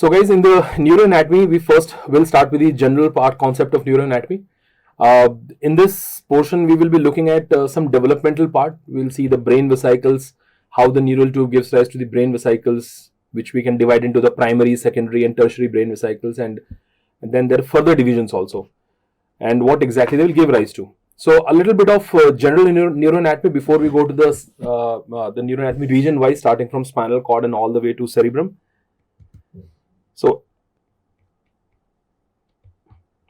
So guys, in the neuroanatomy, we first will start with the general part concept of neuroanatomy. In this portion, we will be looking at some developmental part. We'll see the brain vesicles, how the neural tube gives rise to the brain vesicles, which we can divide into the primary, secondary and tertiary brain vesicles, and then there are further divisions also, and what exactly they will give rise to. So a little bit of general neuroanatomy before we go to the neuroanatomy region wise, starting from spinal cord and all the way to cerebrum. So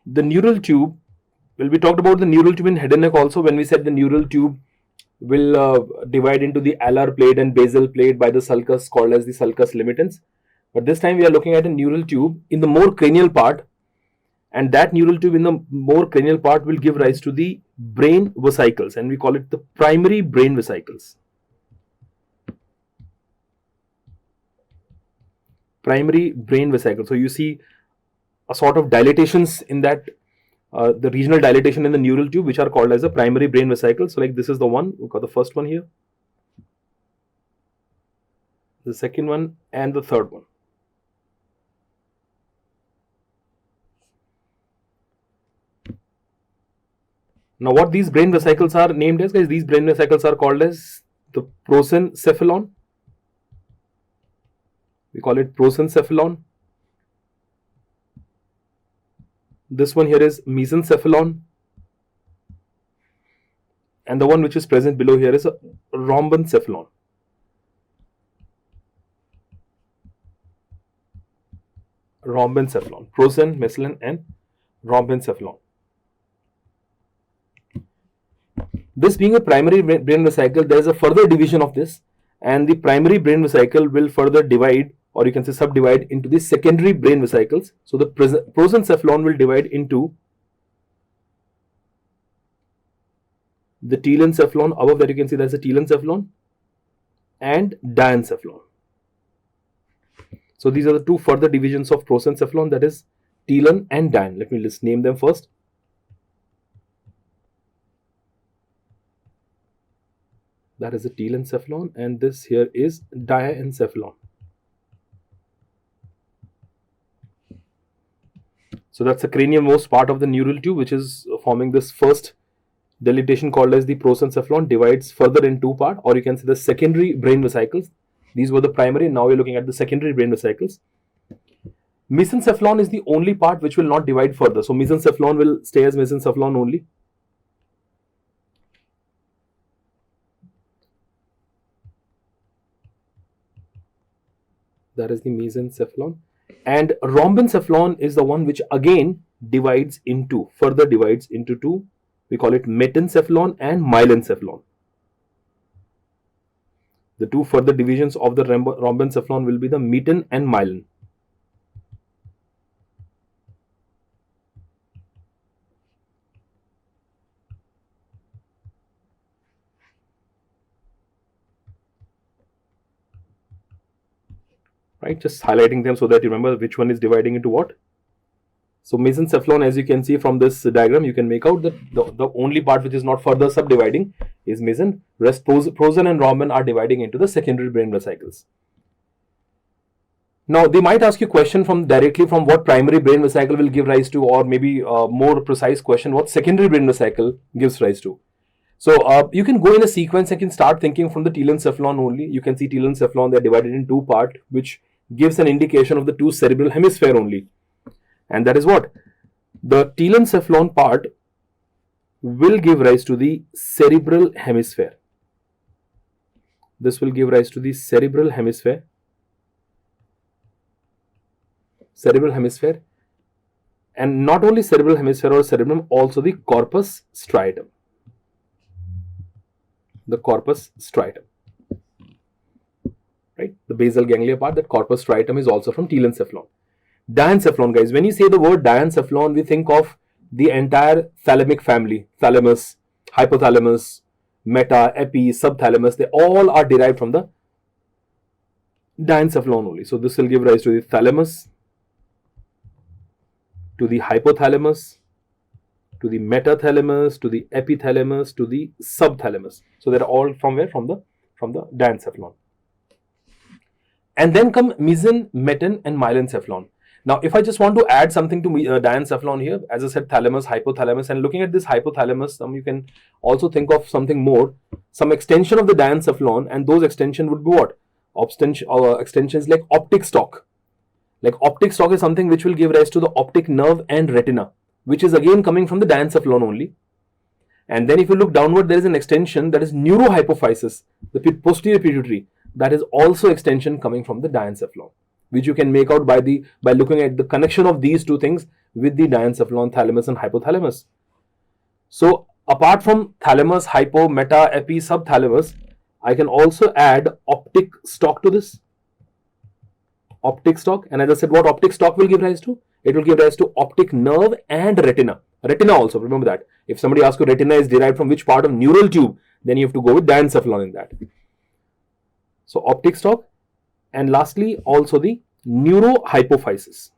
the neural tube, well, we talked about the neural tube in head and neck also when we said the neural tube will divide into the alar plate and basal plate by the sulcus called as the sulcus limitans. But this time we are looking at a neural tube in the more cranial part, and that neural tube in the more cranial part will give rise to the brain vesicles, and we call it the primary brain vesicles. Primary brain vesicles. So you see a sort of dilatations in that, the regional dilatation in the neural tube, which are called as the primary brain vesicles. So like this is the one, we've got the first one here, the second one and the third one. Now what these brain vesicles are named as, guys, these brain vesicles are called as the prosencephalon. We call it prosencephalon. This one here is mesencephalon. And the one which is present below here is a rhombencephalon. Rhombencephalon. Prosen, mesalon and rhombencephalon. This being a primary brain vesicle, there is a further division of this, and the primary brain vesicle will further divide, or you can say subdivide, into the secondary brain vesicles. So the prosencephalon will divide into the telencephalon. Above that you can see there's a telencephalon and diencephalon. So these are the two further divisions of prosencephalon, that is telen and dien. Let me just name them first. That is the telencephalon, and this here is diencephalon. So that's the cranial-most part of the neural tube, which is forming this first dilatation called as the prosencephalon, divides further in two parts, or you can say the secondary brain vesicles. These were the primary, now we're looking at the secondary brain vesicles. Mesencephalon is the only part which will not divide further. So mesencephalon will stay as mesencephalon only. That is the mesencephalon. And rhombencephalon is the one which again further divides into two. We call it metencephalon and myelencephalon. The two further divisions of the rhombencephalon will be the meten and myelin. Right, just highlighting them so that you remember which one is dividing into what. So mesencephalon, as you can see from this diagram, you can make out that the only part which is not further subdividing is mesen. Rest prosen and rhomben are dividing into the secondary brain vesicles. Now they might ask you a question directly from what primary brain vesicle will give rise to, or maybe a more precise question, what secondary brain vesicle gives rise to. So you can go in a sequence and can start thinking from the telencephalon only. You can see telencephalon, they are divided in two parts, which gives an indication of the two cerebral hemisphere only. And that is what? The telencephalon part will give rise to the cerebral hemisphere. This will give rise to the cerebral hemisphere. Cerebral hemisphere. And not only cerebral hemisphere or cerebrum, also the corpus striatum. The corpus striatum. Right? The basal ganglia part, that corpus striatum is also from telencephalon. Diencephalon, guys, when you say the word diencephalon, we think of the entire thalamic family. Thalamus, hypothalamus, meta, epi, subthalamus, they all are derived from the diencephalon only. So this will give rise to the thalamus, to the hypothalamus, to the metathalamus, to the epithalamus, to the subthalamus. So they're all from where? From the diencephalon. And then come meson, meton, and myelencephalon. Now, if I just want to add something to diencephalon here, as I said, thalamus, hypothalamus, and looking at this hypothalamus, you can also think of something more, some extension of the diencephalon, and those extension would be what? Extensions like optic stalk. Like optic stalk is something which will give rise to the optic nerve and retina, which is again coming from the diencephalon only. And then if you look downward, there is an extension that is neurohypophysis, the posterior pituitary, that is also extension coming from the diencephalon, which you can make out by looking at the connection of these two things with the diencephalon, thalamus and hypothalamus. So apart from thalamus, hypo, meta, epi, subthalamus, I can also add optic stalk to this. Optic stalk, and as I said, what optic stalk will give rise to? It will give rise to optic nerve and retina. Retina also, remember that. If somebody asks you retina is derived from which part of neural tube, then you have to go with diencephalon in that. So optic stalk, and lastly also the neurohypophysis.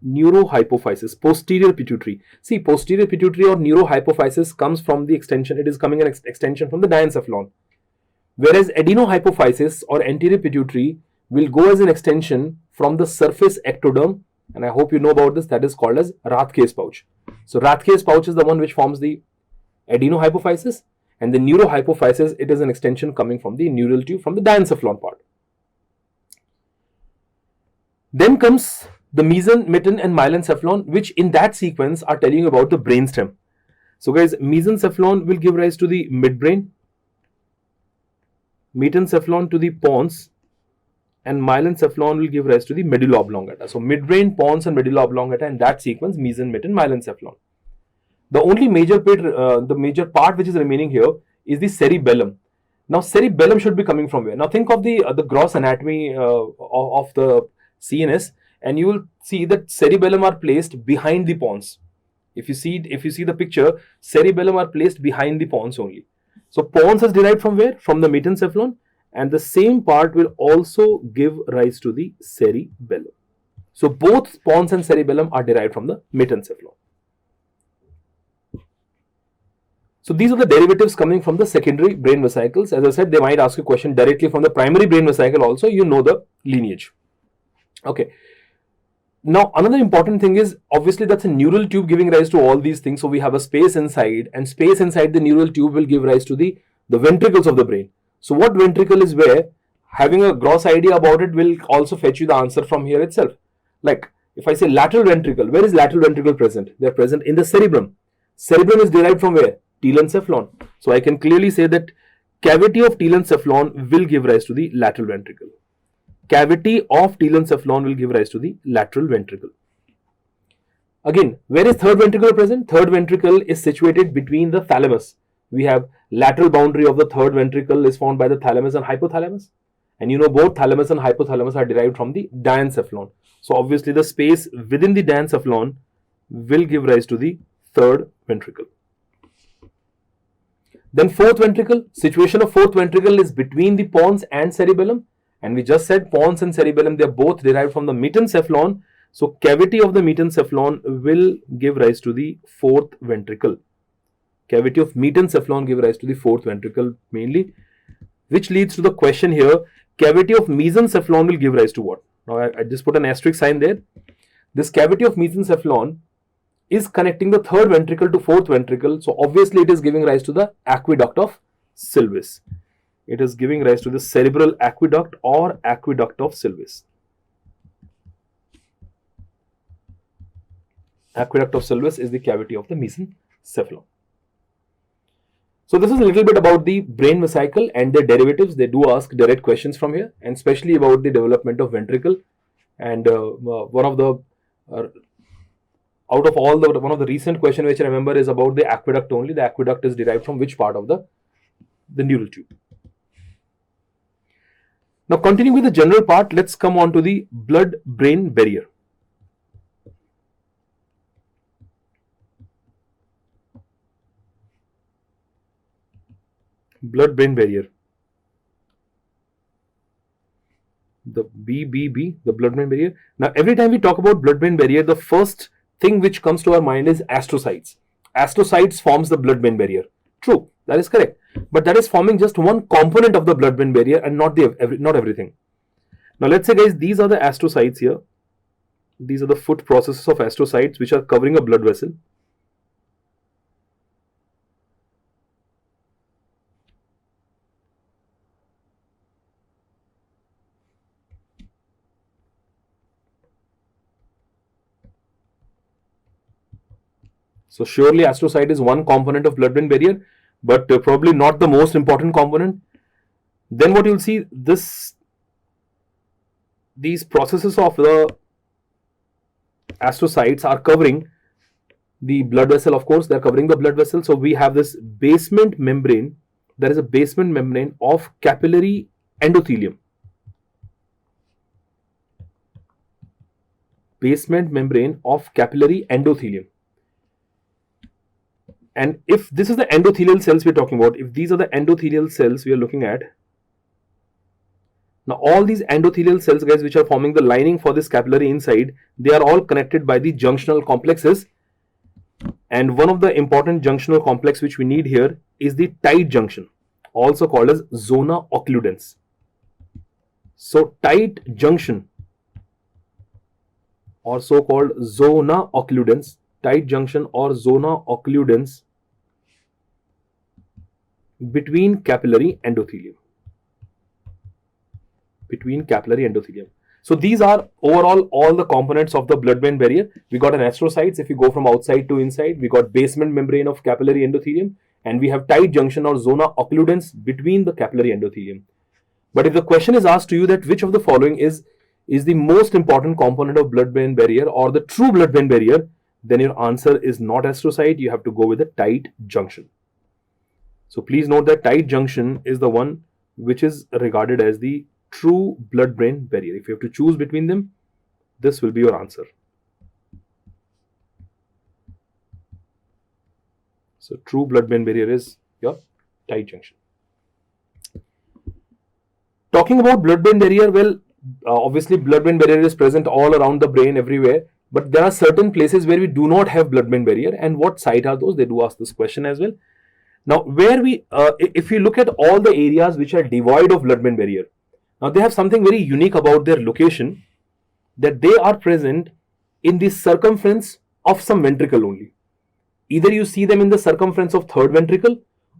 Neurohypophysis, posterior pituitary. See, posterior pituitary or neurohypophysis comes from the extension, it is coming an extension from the diencephalon. Whereas adenohypophysis or anterior pituitary will go as an extension from the surface ectoderm, and I hope you know about this, that is called as Rathke's pouch. So Rathke's pouch is the one which forms the adenohypophysis, and the neurohypophysis, it is an extension coming from the neural tube, from the diencephalon part. Then comes the meson, meton and myelencephalon, which in that sequence are telling you about the brainstem. So guys, mesencephalon will give rise to the midbrain, metencephalon to the pons, and myelencephalon will give rise to the medulla oblongata. So midbrain, pons and medulla oblongata, in that sequence, meson, meton, myelencephalon. The only major part which is remaining here is the cerebellum. Now cerebellum should be coming from where? Now think of the gross anatomy of the CNS, and you will see that cerebellum are placed behind the pons. If you see the picture, cerebellum are placed behind the pons only. So pons is derived from where? From the metencephalon, and the same part will also give rise to the cerebellum. So both pons and cerebellum are derived from the metencephalon. So these are the derivatives coming from the secondary brain vesicles. As I said, they might ask you a question directly from the primary brain vesicle also, you know the lineage. Okay. Now another important thing is, obviously that's a neural tube giving rise to all these things. So we have a space inside, and space inside the neural tube will give rise to the ventricles of the brain. So what ventricle is where? Having a gross idea about it will also fetch you the answer from here itself. Like if I say lateral ventricle, where is lateral ventricle present? They are present in the cerebrum. Cerebrum is derived from where? Telencephalon. So I can clearly say that cavity of telencephalon will give rise to the lateral ventricle. Cavity of telencephalon will give rise to the lateral ventricle. Again, where is third ventricle present? Third ventricle is situated between the thalamus. We have lateral boundary of the third ventricle is formed by the thalamus and hypothalamus. And you know both thalamus and hypothalamus are derived from the diencephalon. So obviously the space within the diencephalon will give rise to the third ventricle. Then fourth ventricle, situation of fourth ventricle is between the pons and cerebellum. And we just said pons and cerebellum, they are both derived from the metencephalon. So cavity of the metencephalon will give rise to the fourth ventricle. Cavity of metencephalon give rise to the fourth ventricle mainly, which leads to the question here, cavity of mesencephalon will give rise to what? Now I just put an asterisk sign there. This cavity of mesencephalon is connecting the third ventricle to fourth ventricle. So obviously it is giving rise to the aqueduct of Sylvis. It is giving rise to the cerebral aqueduct or aqueduct of Sylvis. Aqueduct of Sylvis is the cavity of the mesencephalon. So this is a little bit about the brain vesicle and their derivatives. They do ask direct questions from here, and especially about the development of ventricle. And one of the recent question which I remember is about the aqueduct only. The aqueduct is derived from which part of the neural tube. Now continuing with the general part, let's come on to the blood-brain barrier. Blood-brain barrier. The BBB, the blood-brain barrier. Now every time we talk about blood-brain barrier, the first thing which comes to our mind is astrocytes. Astrocytes forms the blood-brain barrier. True, that is correct. but that is forming just one component of the blood-brain barrier and not everything. Now let's say, guys, these are the astrocytes here. These are the foot processes of astrocytes which are covering a blood vessel. So surely astrocyte is one component of blood-brain barrier, but probably not the most important component. Then what you'll see, these processes of the astrocytes are covering the blood vessel. Of course, they're covering the blood vessel. So we have this basement membrane. There is a basement membrane of capillary endothelium. Basement membrane of capillary endothelium. And if this is the endothelial cells we're talking about, if these are the endothelial cells we are looking at, now all these endothelial cells, guys, which are forming the lining for this capillary inside, they are all connected by the junctional complexes. And one of the important junctional complex which we need here is the tight junction, also called as zona occludens. So tight junction, or so-called zona occludens, tight junction or zona occludens between capillary endothelium. So these are overall all the components of the blood-brain barrier. We got an astrocytes. If you go from outside to inside, we got basement membrane of capillary endothelium, and we have tight junction or zona occludens between the capillary endothelium. But if the question is asked to you that which of the following is the most important component of blood-brain barrier or the true blood-brain barrier, then your answer is not astrocyte. You have to go with the tight junction. So please note that tight junction is the one which is regarded as the true blood-brain barrier. If you have to choose between them, this will be your answer. So true blood-brain barrier is your tight junction. Talking about blood-brain barrier, well, obviously blood-brain barrier is present all around the brain, everywhere. But there are certain places where we do not have blood-brain barrier, and what site are those? They do ask this question as well. Now, if you look at all the areas which are devoid of blood-brain barrier, now they have something very unique about their location, that they are present in the circumference of some ventricle only. Either you see them in the circumference of third ventricle,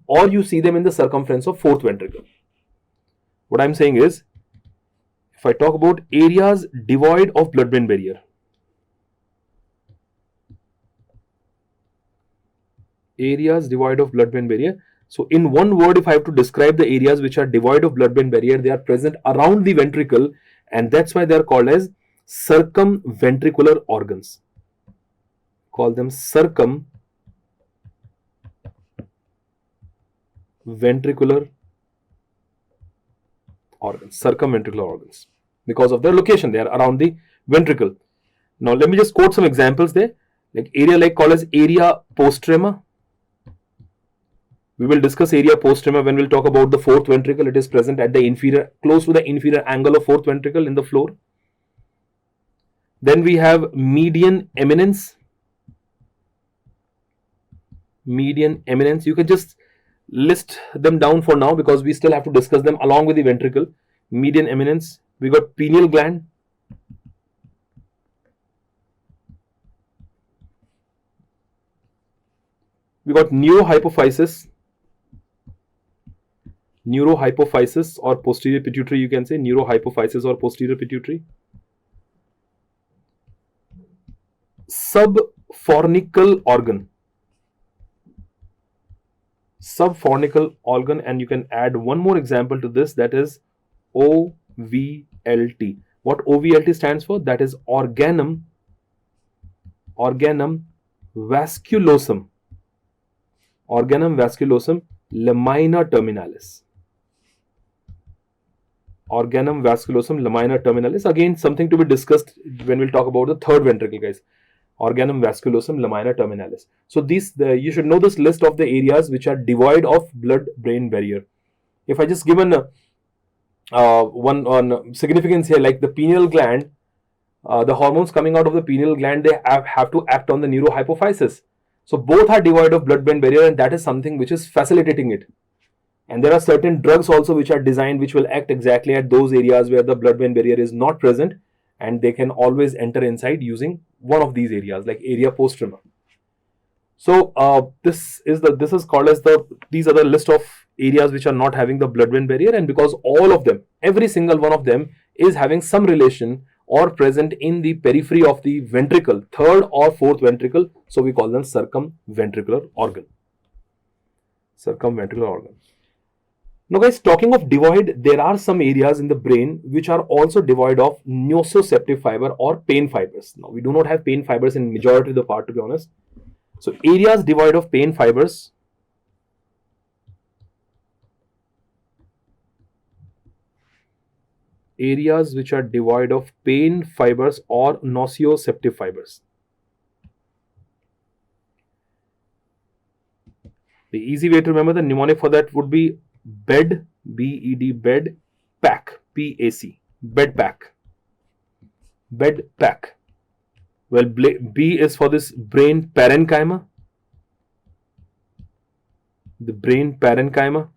or you see them in the circumference of fourth ventricle. What I'm saying is, if I talk about areas devoid of blood-brain barrier, areas devoid of blood-brain barrier. So in one word, if I have to describe the areas which are devoid of blood-brain barrier, they are present around the ventricle, and that's why they are called as circumventricular organs. Call them circumventricular organs, because of their location. They are around the ventricle. Now let me just quote some examples there. Like area like called as area postrema. We will discuss area postrema when we'll talk about the fourth ventricle. It is present at the inferior, close to the inferior angle of fourth ventricle in the floor. Then we have median eminence. Median eminence. You can just list them down for now because we still have to discuss them along with the ventricle. Median eminence. We got pineal gland. We got neurohypophysis. Neurohypophysis or posterior pituitary, you can say neurohypophysis or posterior pituitary. Subfornical organ. Subfornical organ, and you can add one more example to this, that is OVLT. What OVLT stands for? That is organum vasculosum. Organum vasculosum lamina terminalis. Organum vasculosum lamina terminalis. Again, something to be discussed when we'll talk about the third ventricle, guys. Organum vasculosum lamina terminalis. So you should know this list of the areas which are devoid of blood-brain barrier. If I just given one significance here, like the pineal gland, the hormones coming out of the pineal gland, they have to act on the neurohypophysis. So both are devoid of blood-brain barrier, and that is something which is facilitating it. And there are certain drugs also which are designed which will act exactly at those areas where the blood-brain barrier is not present, and they can always enter inside using one of these areas, like area postrema. So this is called as these are the list of areas which are not having the blood-brain barrier, and because all of them, every single one of them is having some relation or present in the periphery of the ventricle, third or fourth ventricle, so we call them circumventricular organ. Circumventricular organ. Now guys, talking of devoid, there are some areas in the brain which are also devoid of nociceptive fiber or pain fibers. Now we do not have pain fibers in majority of the part, to be honest. So areas devoid of pain fibers areas which are devoid of pain fibers or nociceptive fibers. The easy way to remember the mnemonic for that would be BED, B-E-D, BED, PAC, P-A-C, BED PAC. BED PAC. Well, B is for this brain parenchyma. The brain parenchyma.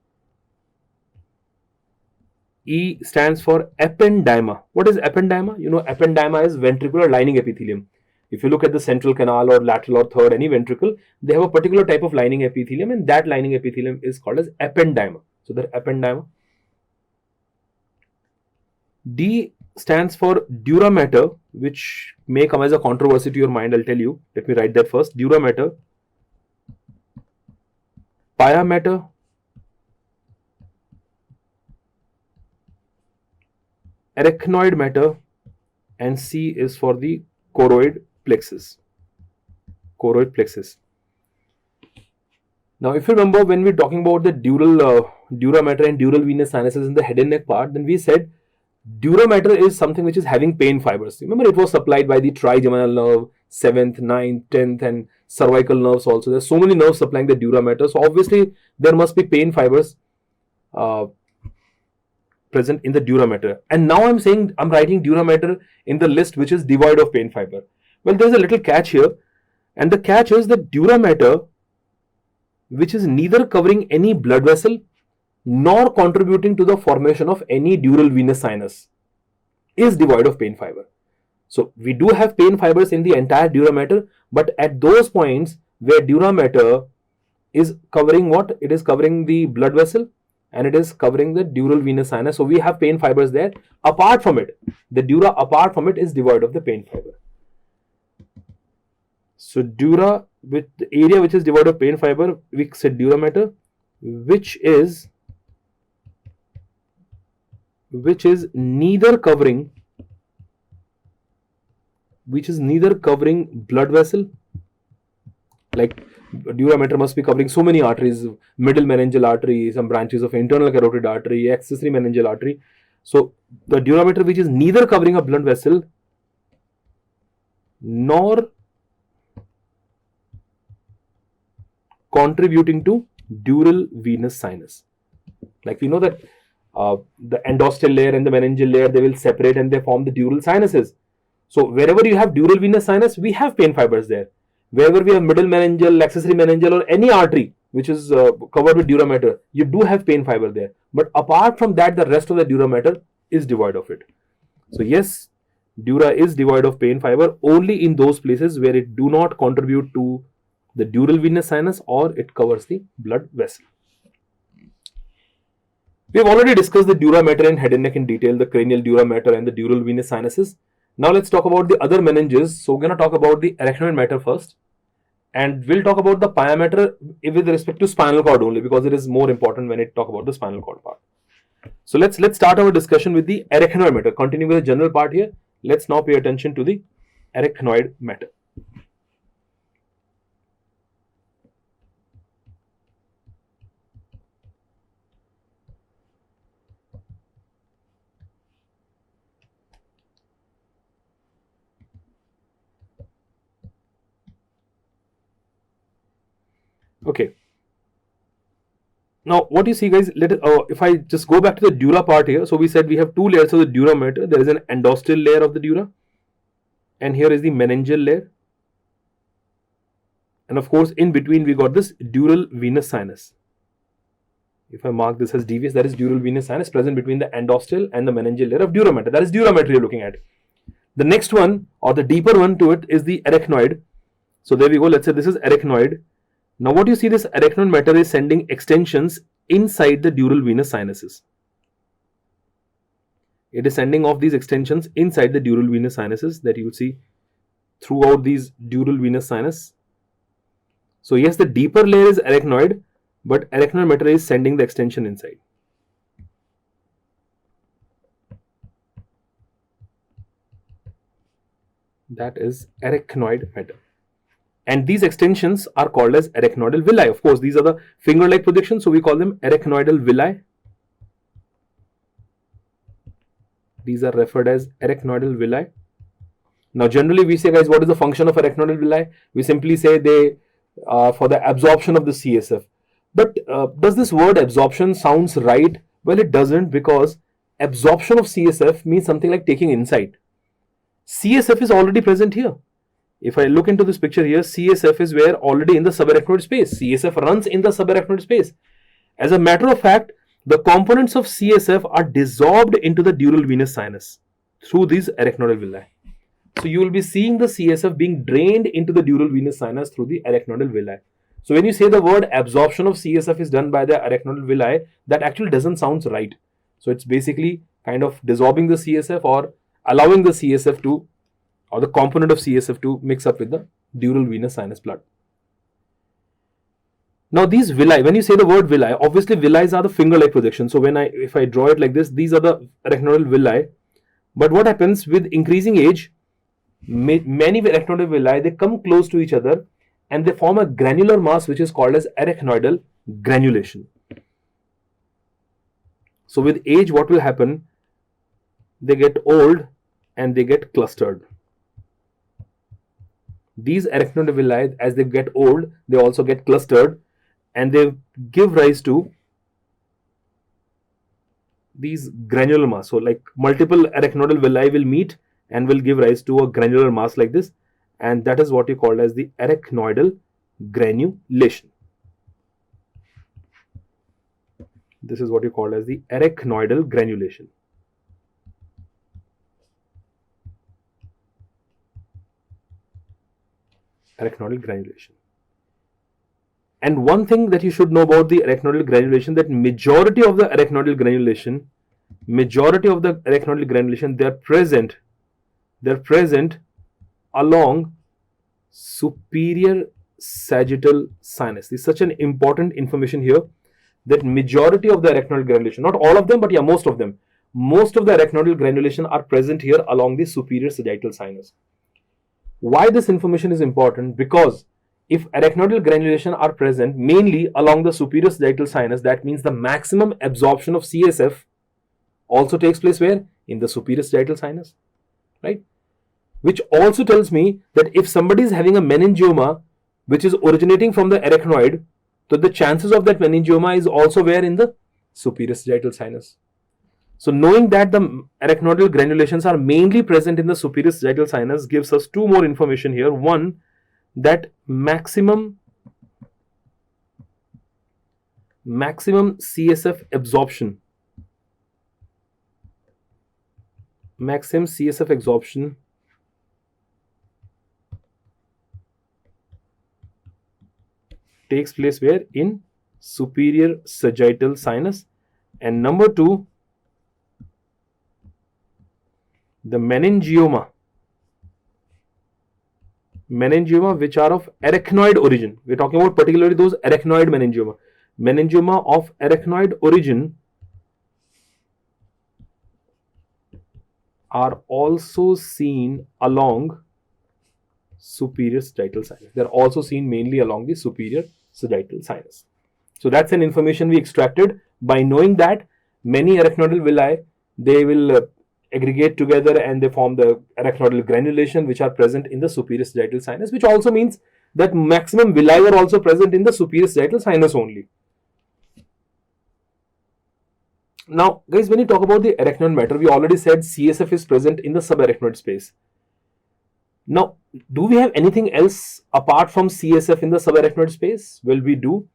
E stands for ependyma. What is ependyma? You know, ependyma is ventricular lining epithelium. If you look at the central canal or lateral or third, any ventricle, they have a particular type of lining epithelium, and that lining epithelium is called as ependyma. So the ependyma. D stands for dura mater, which may come as a controversy to your mind. I'll tell you. Let me write that first. Dura mater, pia mater, arachnoid mater, and C is for the choroid plexus. Choroid plexus. Now, if you remember, when we're talking about the dura mater and dural venous sinuses in the head and neck part, then we said dura mater is something which is having pain fibers. Remember, it was supplied by the trigeminal nerve, 7th, 9th, 10th, and cervical nerves also. There's so many nerves supplying the dura mater. So obviously, there must be pain fibers present in the dura mater. And now I'm writing dura mater in the list which is devoid of pain fiber. Well, there's a little catch here, and the catch is that dura mater, which is neither covering any blood vessel nor contributing to the formation of any dural venous sinus, is devoid of pain fiber. So we do have pain fibers in the entire dura mater, but at those points where dura mater is covering what? It is covering the blood vessel and it is covering the dural venous sinus. So we have pain fibers there. Apart from it, the dura apart from it is devoid of the pain fiber. So dura, with the area which is devoid of pain fiber, we said dura mater, which is neither covering blood vessel. Like dura mater must be covering so many arteries: middle meningeal artery, some branches of internal carotid artery, accessory meningeal artery. So the dura mater which is neither covering a blood vessel nor contributing to dural venous sinus. Like we know that the endostel layer and the meningeal layer, they will separate and they form the dural sinuses. So wherever you have dural venous sinus, we have pain fibers there. Wherever we have middle meningeal, accessory meningeal, or any artery which is covered with dura mater, you do have pain fiber there. But apart from that, the rest of the dura mater is devoid of it. So yes, dura is devoid of pain fiber only in those places where it do not contribute to the dural venous sinus or it covers the blood vessel. We have already discussed the dura mater and head and neck in detail, the cranial dura mater and the dural venous sinuses. Now let's talk about the other meninges. So we're going to talk about the arachnoid mater first, and we'll talk about the pia mater with respect to spinal cord only, because it is more important when it talk about the spinal cord part. So let's start our discussion with the arachnoid mater. Continue with the general part here. Let's now pay attention to the arachnoid mater. Okay. Now, what you see, guys, if I just go back to the dura part here. So we said we have two layers of the dura mater. There is an endostel layer of the dura, and here is the meningeal layer. And of course, in between we got this dural venous sinus. If I mark this as devious, that is dural venous sinus present between the endostyle and the meningeal layer of dura mater. That is dura mater you're looking at. The next one, or the deeper one to it, is the arachnoid. So there we go. Let's say this is arachnoid. Now what you see, this arachnoid matter is sending extensions inside the dural venous sinuses. It is sending off these extensions inside the dural venous sinuses that you will see throughout these dural venous sinus. So yes, the deeper layer is arachnoid, but arachnoid matter is sending the extension inside. That is arachnoid matter. And these extensions are called as arachnoidal villi. Of course, these are the finger-like projections, so we call them arachnoidal villi. These are referred as arachnoidal villi. Now, generally we say, guys, what is the function of arachnoidal villi? We simply say they for the absorption of the CSF. But does this word absorption sounds right? Well, it doesn't, because absorption of CSF means something like taking inside. CSF is already present here. If I look into this picture here, CSF is where already in the subarachnoid space. CSF runs in the subarachnoid space. As a matter of fact, the components of CSF are dissolved into the dural venous sinus through these arachnoidal villi. So you will be seeing the CSF being drained into the dural venous sinus through the arachnoidal villi. So when you say the word absorption of CSF is done by the arachnoidal villi, that actually doesn't sound right. So it's basically kind of dissolving the CSF or allowing the CSF to, or the component of CSF to mix up with the dural venous sinus blood. Now these villi, when you say the word villi, obviously villi are the finger-like projections. So if I draw it like this, these are the arachnoidal villi. But what happens with increasing age, many arachnoidal villi, they come close to each other and they form a granular mass which is called as arachnoidal granulation. So with age, what will happen? They get old and they get clustered. These arachnoidal villi, as they get old, they also get clustered and they give rise to these granular mass. So like multiple arachnoidal villi will meet and will give rise to a granular mass like this, and that is what you call as the arachnoidal granulation. This is what you call as the arachnoidal granulation. Arachnoidal granulation. And one thing that you should know about the arachnoidal granulation, that majority of the arachnoidal granulation, they're present along superior sagittal sinus. This is such an important information here, that majority of the arachnoidal granulation, not all of them, but yeah, most of them, most of the arachnoidal granulation are present here along the superior sagittal sinus. Why this information is important? Because if arachnoidal granulation are present mainly along the superior sagittal sinus, that means the maximum absorption of CSF also takes place where? In the superior sagittal sinus, right? Which also tells me that if somebody is having a meningioma which is originating from the arachnoid, so the chances of that meningioma is also where? In the superior sagittal sinus. So knowing that the arachnoidal granulations are mainly present in the superior sagittal sinus gives us two more information here. One, that maximum CSF absorption, takes place where? In superior sagittal sinus. And number two, the meningioma which are of arachnoid origin. We're talking about particularly those arachnoid meningioma of arachnoid origin are also seen along superior sagittal sinus. They're also seen mainly along the superior sagittal sinus. So that's an information we extracted by knowing that many arachnoidal villi, they will aggregate together and they form the arachnoidal granulation which are present in the superior sagittal sinus, which also means that maximum villi are also present in the superior sagittal sinus only. Now guys, when you talk about the arachnoid matter, we already said CSF is present in the subarachnoid space. Now, do we have anything else apart from CSF in the subarachnoid space? Well, we do.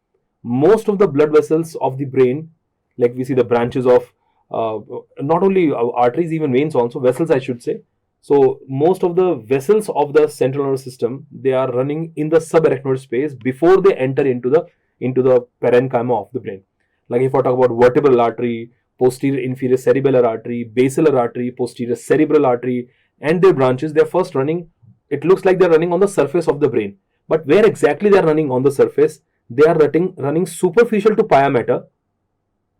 most of the blood vessels of the brain, like we see the branches of not only arteries, even veins also, vessels I should say. So most of the vessels of the central nervous system, they are running in the subarachnoid space before they enter into the parenchyma of the brain. Like if I talk about vertebral artery, posterior inferior cerebellar artery, basilar artery, posterior cerebral artery, and their branches, they're first running, it looks like they're running on the surface of the brain. But where exactly they're running on the surface? They are running superficial to pia mater,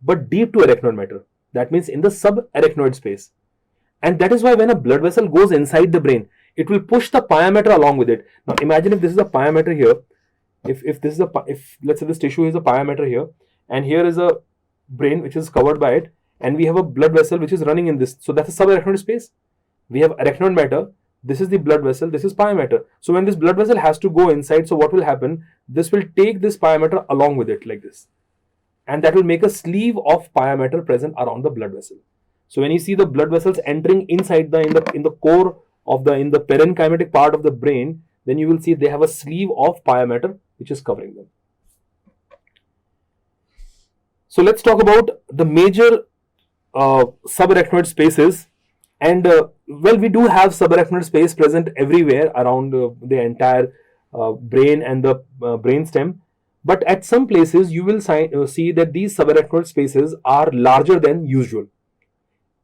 but deep to arachnoid matter. That means in the subarachnoid space. And that is why when a blood vessel goes inside the brain, it will push the pia mater along with it. Now imagine if this is a pia mater here, if this is a, if let's say this tissue is a pia mater here, and here is a brain which is covered by it, and we have a blood vessel which is running in this. So that's a subarachnoid space. We have arachnoid matter. This is the blood vessel. This is pia mater. So when this blood vessel has to go inside, so what will happen? This will take this pia mater along with it like this, and that will make a sleeve of pia mater present around the blood vessel. So when you see the blood vessels entering inside in the core of in the parenchymatic part of the brain, then you will see they have a sleeve of pia mater which is covering them. So let's talk about the major subarachnoid spaces. And well, we do have subarachnoid space present everywhere around the entire brain and the brain stem. But at some places, you will see that these subarachnoid spaces are larger than usual.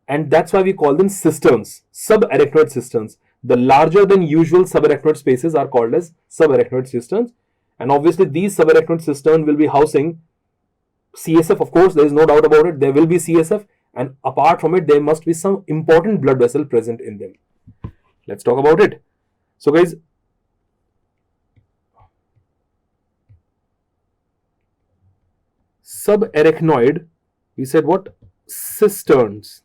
And that's why we call them cisterns, subarachnoid cisterns. The larger than usual subarachnoid spaces are called as subarachnoid cisterns. And obviously, these subarachnoid cisterns will be housing CSF. Of course, there is no doubt about it. There will be CSF. And apart from it, there must be some important blood vessel present in them. Let's talk about it. So guys, subarachnoid, we said what? Cisterns.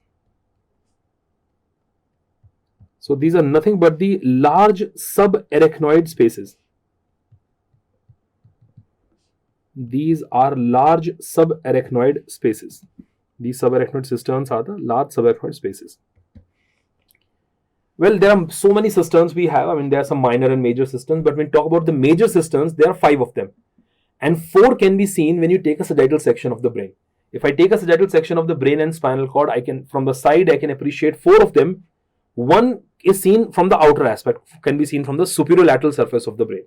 So these are nothing but the large subarachnoid spaces. These are large subarachnoid spaces. These subarachnoid cisterns are the large subarachnoid spaces. Well, there are so many cisterns we have. I mean, there are some minor and major cisterns, but when we talk about the major cisterns, there are 5 of them. And 4 can be seen when you take a sagittal section of the brain. If I take a sagittal section of the brain and spinal cord, I can, from the side, I can appreciate 4 of them. One is seen from the outer aspect, can be seen from the superolateral surface of the brain.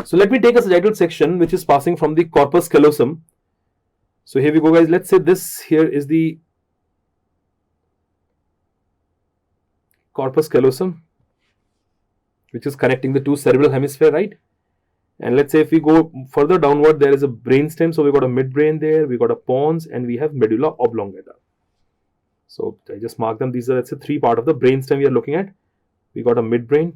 So let me take a sagittal section which is passing from the corpus callosum. So here we go, guys. Let's say this here is the corpus callosum, which is connecting the 2 cerebral hemisphere, right? And let's say if we go further downward, there is a brainstem. So we got a midbrain there, we got a pons, and we have medulla oblongata. So I just mark them. These are, let's say, 3 part of the brainstem we are looking at. We got a midbrain.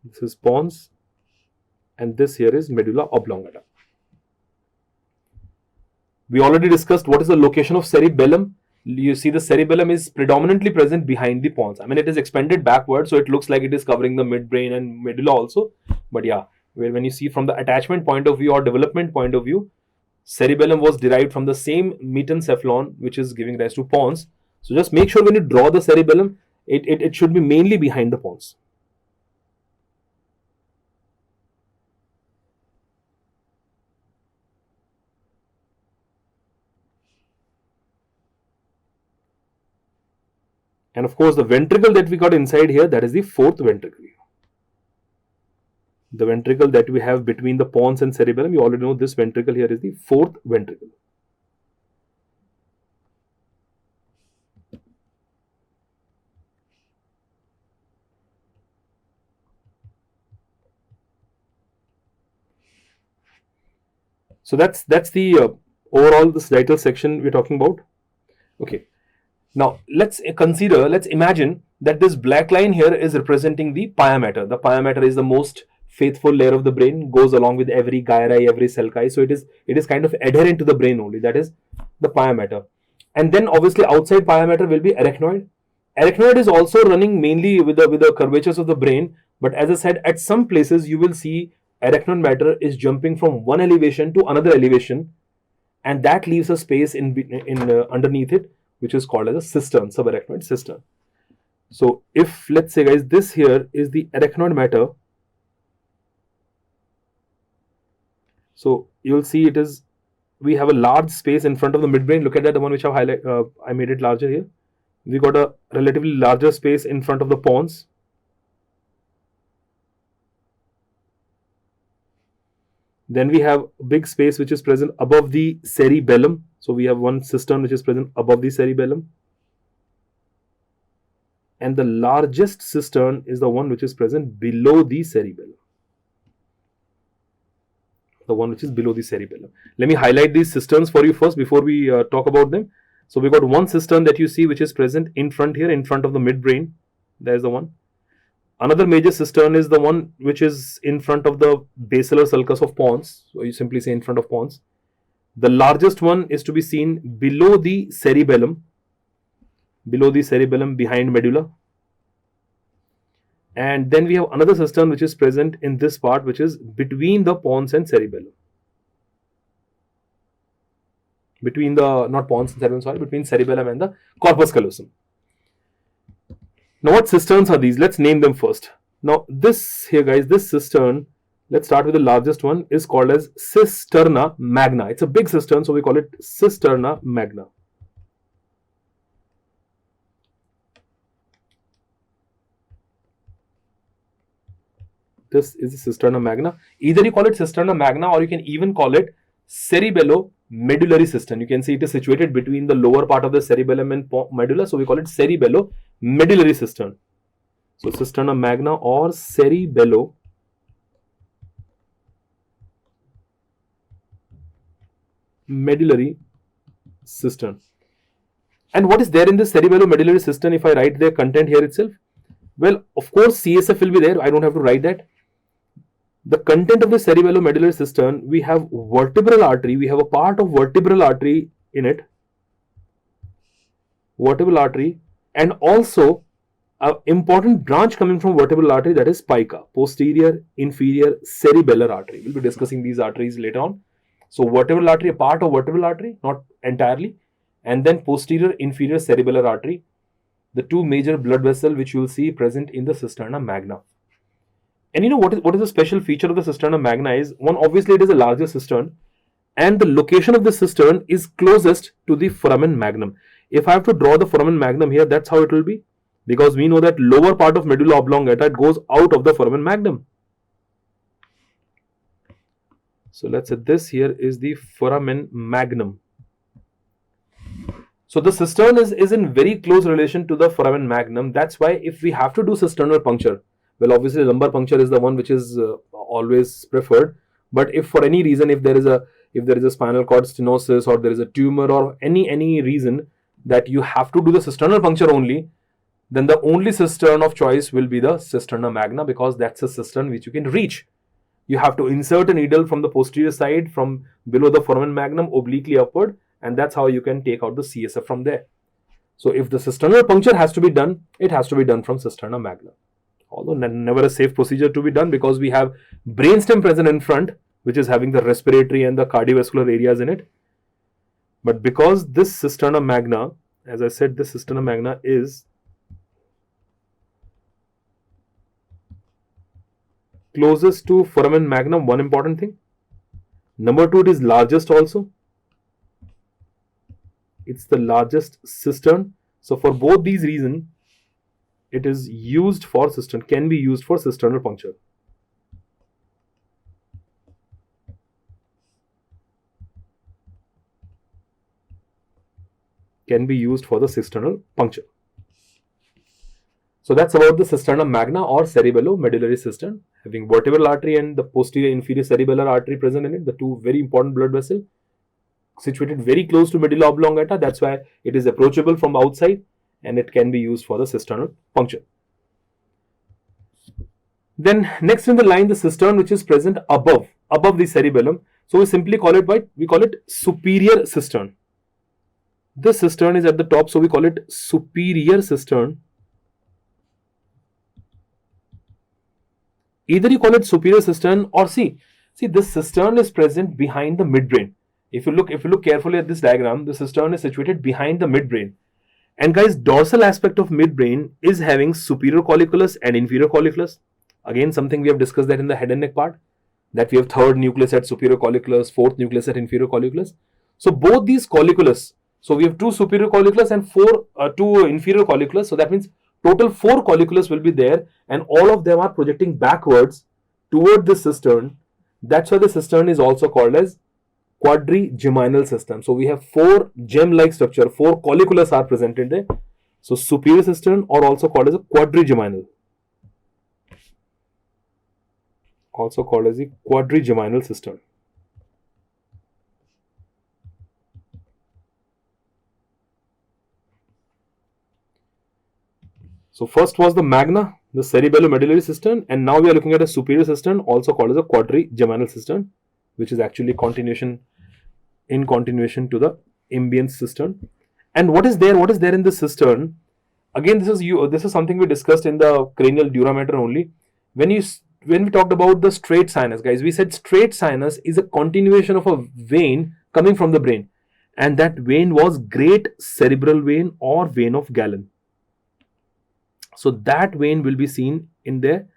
This is pons, and this here is medulla oblongata. We already discussed what is the location of cerebellum. You see the cerebellum is predominantly present behind the pons. I mean, it is expanded backward, so it looks like it is covering the midbrain and medulla also. But yeah, when you see from the attachment point of view or development point of view, cerebellum was derived from the same metencephalon, which is giving rise to pons. So just make sure when you draw the cerebellum, it should be mainly behind the pons. And of course, the ventricle that we got inside here, that is the 4th ventricle. The ventricle that we have between the pons and cerebellum, you already know this ventricle here is the 4th ventricle. So that's the overall the sagittal section we're talking about. Okay. Now, let's imagine that this black line here is representing the pia mater. The pia mater is the most faithful layer of the brain, goes along with every gyri, every sulci. So it is kind of adherent to the brain only. That is the pia mater. And then obviously outside pia mater will be arachnoid. Arachnoid is also running mainly with the curvatures of the brain. But as I said, at some places you will see arachnoid matter is jumping from one elevation to another elevation, and that leaves a space in underneath it, which is called as a cistern, subarachnoid cistern. So if, let's say, guys, this here is the arachnoid matter, So you'll see we have a large space in front of the midbrain. Look at that, the one which I've I made it larger here. We got a relatively larger space in front of the pons. Then we have a big space which is present above the cerebellum. So we have one cistern which is present above the cerebellum. And the largest cistern is the one which is present below the cerebellum. The one which is below the cerebellum. Let me highlight these cisterns for you first before we talk about them. So we got one cistern that you see which is present in front here, in front of the midbrain. There's the one. Another major cistern is the one which is in front of the basilar sulcus of pons. So you simply say in front of pons. The largest one is to be seen below the cerebellum. Below the cerebellum, behind medulla. And then we have another cistern which is present in this part, which is between the pons and cerebellum. Between the, not pons and cerebellum, sorry, between cerebellum and the corpus callosum. Now what cisterns are these? Let's name them first. Now this here guys, this cistern, let's start with the largest one, is called as cisterna magna. It's a big cistern, so we call it cisterna magna. This is the cisterna magna. Either you call it cisterna magna or you can even call it cerebello-medullary cistern. You can see it is situated between the lower part of the cerebellum and medulla. So we call it cerebello-medullary cistern. So cisterna magna or cerebello-medullary cistern. And what is there in this cerebello-medullary cistern if I write their content here itself? Well, of course, CSF will be there. I don't have to write that. The content of the cerebello-medullary cistern, we have vertebral artery. We have a part of vertebral artery in it. Vertebral artery, and also an important branch coming from vertebral artery, that is pica, posterior inferior cerebellar artery. We'll be discussing these arteries later on. So vertebral artery, a part of vertebral artery, not entirely, and then posterior inferior cerebellar artery, the two major blood vessels which you will see present in the cisterna magna. And you know what is the special feature of the cisterna magna is, one, obviously it is a larger cistern, and the location of the cistern is closest to the foramen magnum. If I have to draw the foramen magnum here, that's how it will be, because we know that lower part of medulla oblongata, it goes out of the foramen magnum. So let's say this here is the foramen magnum. So the cistern is in very close relation to the foramen magnum. That's why if we have to do cisternal puncture, well, obviously lumbar puncture is the one which is always preferred. But if for any reason, if there is a spinal cord stenosis or there is a tumor or any reason that you have to do the cisternal puncture only, then the only cistern of choice will be the cisterna magna, because that's a cistern which you can reach. You have to insert a needle from the posterior side, from below the foramen magnum obliquely upward, and that's how you can take out the CSF from there. So if the cisternal puncture has to be done, it has to be done from cisterna magna. Although never a safe procedure to be done, because we have brainstem present in front, which is having the respiratory and the cardiovascular areas in it. But because this cisterna magna, as I said, this cisterna magna is closest to foramen magnum, one important thing. Number two, it is largest also. It's the largest cistern. So for both these reasons, it is used for cistern, can be used for cisternal puncture. Can be used for the cisternal puncture. So that's about the cisterna magna or cerebello-medullary cistern, having vertebral artery and the posterior inferior cerebellar artery present in it, the two very important blood vessels, situated very close to medulla oblongata. That's why it is approachable from outside, and it can be used for the cisternal puncture. Then next in the line, the cistern which is present above the cerebellum. So we simply call it superior cistern. This cistern is at the top, so we call it superior cistern. Either you call it superior cistern, or see this cistern is present behind the midbrain. If you look carefully at this diagram, the cistern is situated behind the midbrain. And guys, dorsal aspect of midbrain is having superior colliculus and inferior colliculus. Again, something we have discussed that in the head and neck part. that we have third nucleus at superior colliculus, fourth nucleus at inferior colliculus. So both these colliculus, so we have two superior colliculus and two inferior colliculus. So that means total 4 colliculus will be there, and all of them are projecting backwards toward the cistern. That's why the cistern is also called as quadrigeminal cistern. So we have 4 gem-like structure, 4 colliculus are presented there. So superior cistern, or also called as a quadrigeminal, also called as the quadrigeminal cistern. So first was the magna, the cerebellomedullary cistern, and now we are looking at a superior cistern, also called as a quadrigeminal cistern, which is actually in continuation to the Imbian cistern. And what is there? What is there in the cistern? Again, this is something we discussed in the cranial durameter only. When we talked about the straight sinus, guys, we said straight sinus is a continuation of a vein coming from the brain, and that vein was great cerebral vein or vein of Galen. So that vein will be seen in there.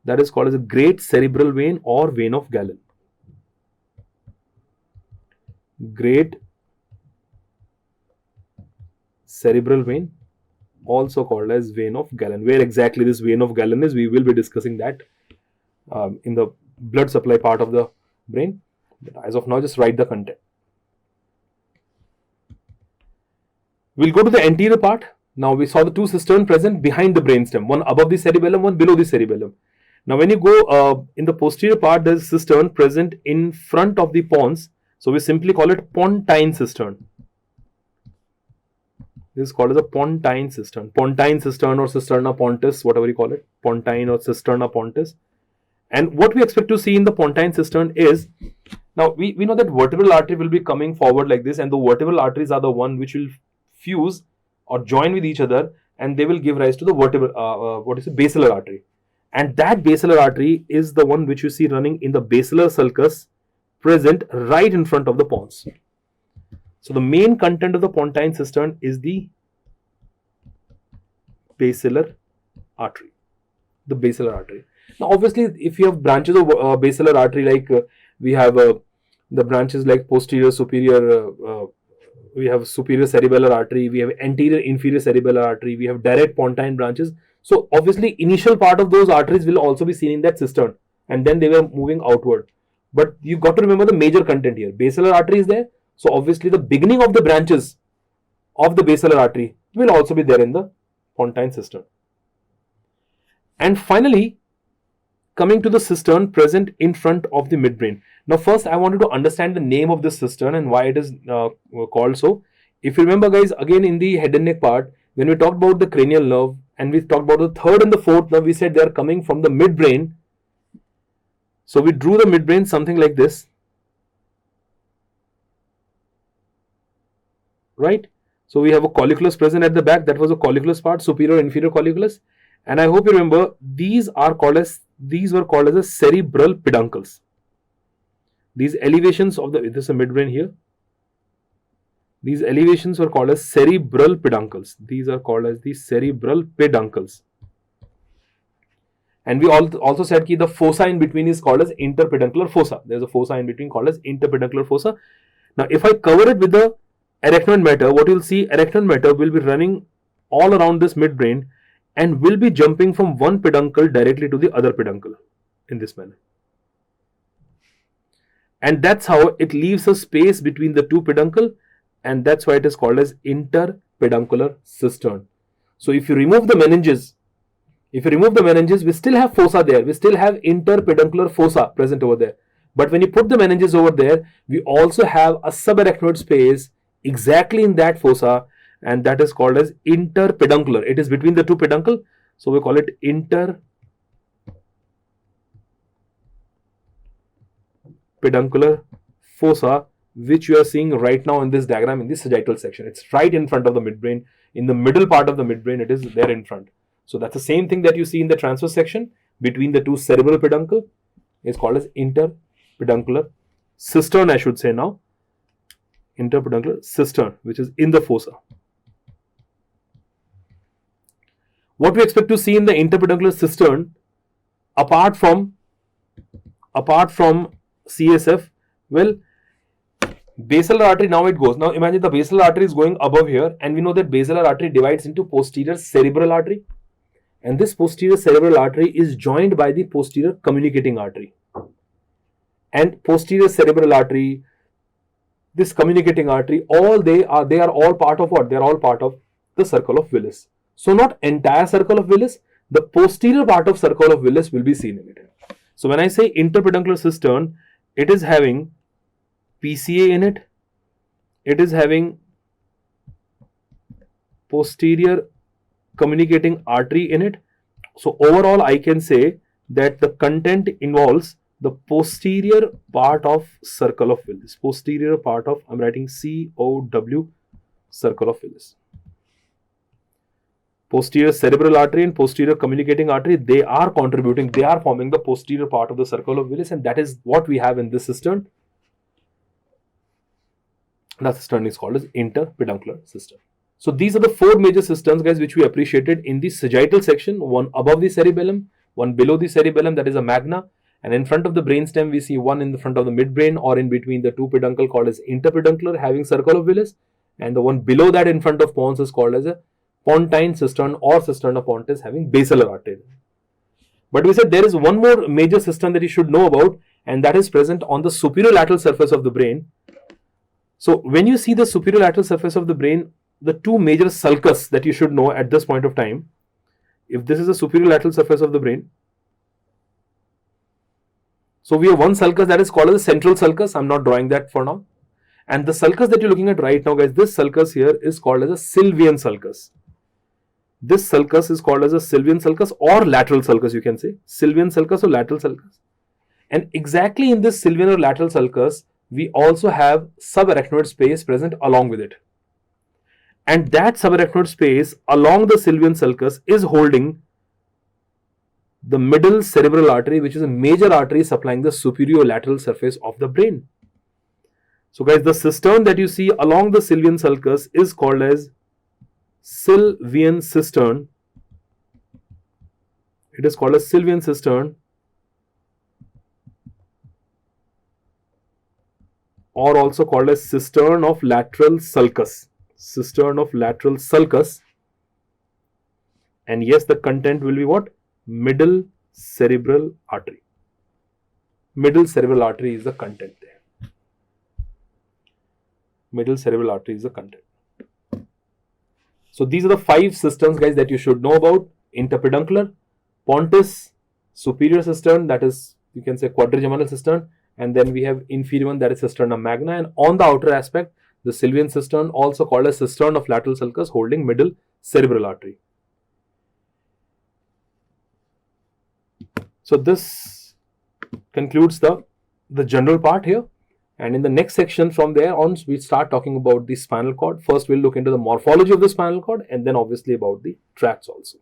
That is called as a great cerebral vein or vein of Galen. Great cerebral vein, also called as vein of Galen. Where exactly this vein of Galen is, we will be discussing that in the blood supply part of the brain. But as of now, just write the content. We'll go to the anterior part. Now we saw the 2 cisterns present behind the brainstem, one above the cerebellum, one below the cerebellum. Now when you go in the posterior part, there's a cistern present in front of the pons. So we simply call it pontine cistern. This is called as a pontine cistern. Pontine cistern or cisterna pontis, whatever you call it, pontine or cisterna pontis. And what we expect to see in the pontine cistern is, now we know that vertebral artery will be coming forward like this, and the vertebral arteries are the one which will fuse or join with each other, and they will give rise to the basilar artery. And that basilar artery is the one which you see running in the basilar sulcus, present right in front of the pons. So the main content of the pontine cistern is the basilar artery. The basilar artery. Now obviously, if you have branches of basilar artery, like we have the branches like posterior, superior, we have superior cerebellar artery, we have anterior inferior cerebellar artery, we have direct pontine branches. So obviously initial part of those arteries will also be seen in that cistern, and then they were moving outward. But you got to remember the major content here. Basilar artery is there, so obviously the beginning of the branches of the basilar artery will also be there in the pontine cistern. And finally, coming to the cistern present in front of the midbrain. Now first I wanted to understand the name of this cistern and why it is called so. If you remember, guys, again in the head and neck part, when we talked about the cranial nerve and we talked about the third and the fourth nerve, we said they are coming from the midbrain. So we drew the midbrain something like this, right? So we have a colliculus present at the back. That was a colliculus part, superior inferior colliculus. And I hope you remember, these were called as the cerebral peduncles. These elevations of this is a midbrain here. These elevations were called as cerebral peduncles. These are called as the cerebral peduncles. And we also said that the fossa in between is called as interpeduncular fossa. There is a fossa in between called as interpeduncular fossa. Now, if I cover it with the arachnoid matter, what you will see, arachnoid matter will be running all around this midbrain and will be jumping from one peduncle directly to the other peduncle in this manner. And that's how it leaves a space between the two peduncle, and that's why it is called as interpeduncular cistern. So if you remove the meninges, we still have fossa there. We still have interpeduncular fossa present over there. But when you put the meninges over there, we also have a subarachnoid space exactly in that fossa, and that is called as interpeduncular. It is between the two peduncle, so we call it interpeduncular fossa, which you are seeing right now in this diagram in the sagittal section. It's right in front of the midbrain. In the middle part of the midbrain, it is there in front. So that's the same thing that you see in the transverse section between the two cerebral peduncle. Is called as interpeduncular cistern, I should say now. Interpeduncular cistern, which is in the fossa. What we expect to see in the interpeduncular cistern, apart from apart from CSF, well, basilar artery, now it goes. Now imagine the basilar artery is going above here, and we know that basilar artery divides into posterior cerebral artery, and this posterior cerebral artery is joined by the posterior communicating artery. And posterior cerebral artery, this communicating artery, they are all part of what? They are all part of the circle of Willis. So not entire circle of Willis, the posterior part of circle of Willis will be seen in it. So when I say interpeduncular cistern, it is having PCA in it, it is having posterior communicating artery in it. So overall I can say that the content involves the posterior part of circle of Willis, posterior part of, I'm writing COW, circle of Willis. Posterior cerebral artery and posterior communicating artery, they are contributing, they are forming the posterior part of the circle of Willis, and that is what we have in this cistern. That cistern is called as interpeduncular cistern. So these are the four major cisterns, guys, which we appreciated in the sagittal section. One above the cerebellum, one below the cerebellum, that is a magna, and in front of the brainstem we see one in the front of the midbrain or in between the two peduncle called as interpeduncular, having circle of Willis, and the one below that in front of pons is called as a pontine cistern or cisterna pontis, having basilar artery. But we said there is one more major cistern that you should know about, and that is present on the superior lateral surface of the brain. So when you see the superior lateral surface of the brain, the two major sulcus that you should know at this point of time, if this is the superior lateral surface of the brain, so we have one sulcus that is called as the central sulcus. I'm not drawing that for now. And the sulcus that you're looking at right now, guys, this sulcus here is called as a Sylvian sulcus. This sulcus is called as a Sylvian sulcus or lateral sulcus, you can say. Sylvian sulcus or lateral sulcus. And exactly in this Sylvian or lateral sulcus, we also have subarachnoid space present along with it. And that subarachnoid space along the Sylvian sulcus is holding the middle cerebral artery, which is a major artery supplying the superior lateral surface of the brain. So guys, the cistern that you see along the Sylvian sulcus is called as Sylvian cistern. It is called as Sylvian cistern, or also called as cistern of lateral sulcus. Cistern of lateral sulcus. And yes, the content will be what? Middle cerebral artery. Middle cerebral artery is the content there. Middle cerebral artery is the content. So these are the five cisterns, guys, that you should know about. Interpeduncular, pontis, superior cistern, that is, you can say quadrigeminal cistern, and then we have inferior one, that is cisterna magna, and on the outer aspect, the Sylvian cistern, also called as cistern of lateral sulcus, holding middle cerebral artery. So this concludes the general part here, and in the next section from there on we start talking about the spinal cord. First we'll look into the morphology of the spinal cord, and then obviously about the tracts also.